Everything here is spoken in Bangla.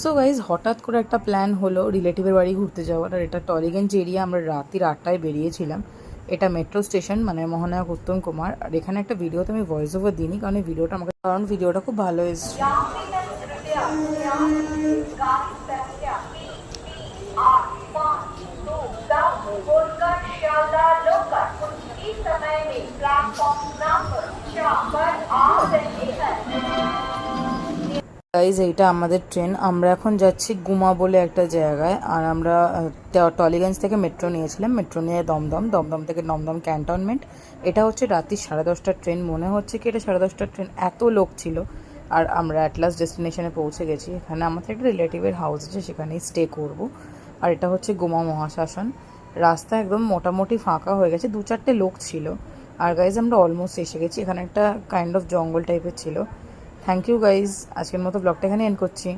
সো গাইজ হঠাৎ করে একটা প্ল্যান হলো রিলেটিভের বাড়ি ঘুরতে যাওয়ার। আর এটা টলিগঞ্জ এরিয়া, আমরা রাত্রি 8টায় বেরিয়েছিলাম। এটা মেট্রো স্টেশন, মানে মহানায়ক উত্তম কুমার। আর এখানে একটা ভিডিওতে আমি ভয়েস ওভার দিইনি, কারণ এই ভিডিওটা আমাকে, কারণ ভিডিওটা খুব ভালো এসেছে। গাইজ এইটা আমাদের ট্রেন। আমরা এখন যাচ্ছি গুমা বলে একটা জায়গায়। আর আমরা টলিগঞ্জ থেকে মেট্রো নিয়েছিলাম, মেট্রো নিয়ে দমদম, দমদম থেকে দমদম ক্যান্টনমেন্ট। এটা হচ্ছে রাত্রি 10:30টার ট্রেন। মনে হচ্ছে কি এটা 10:30টার ট্রেন, এত লোক ছিল। আর আমরা অ্যাট লাস্ট ডেস্টিনেশনে পৌঁছে গেছি। এখানে আমাদের একটা রিলেটিভের হাউস আছে, সেখানেই স্টে করব। আর এটা হচ্ছে গুমা মহাশ্মশান। রাস্তা একদম মোটামুটি ফাঁকা হয়ে গেছে, 2-4টে লোক ছিল। আর গাইজ আমরা অলমোস্ট এসে গেছি। এখানে একটা কাইন্ড অফ জঙ্গল টাইপের ছিল। থ্যাংক ইউ গাইজ, আজকের মতো ব্লগটা এখানে এন্ড করছি।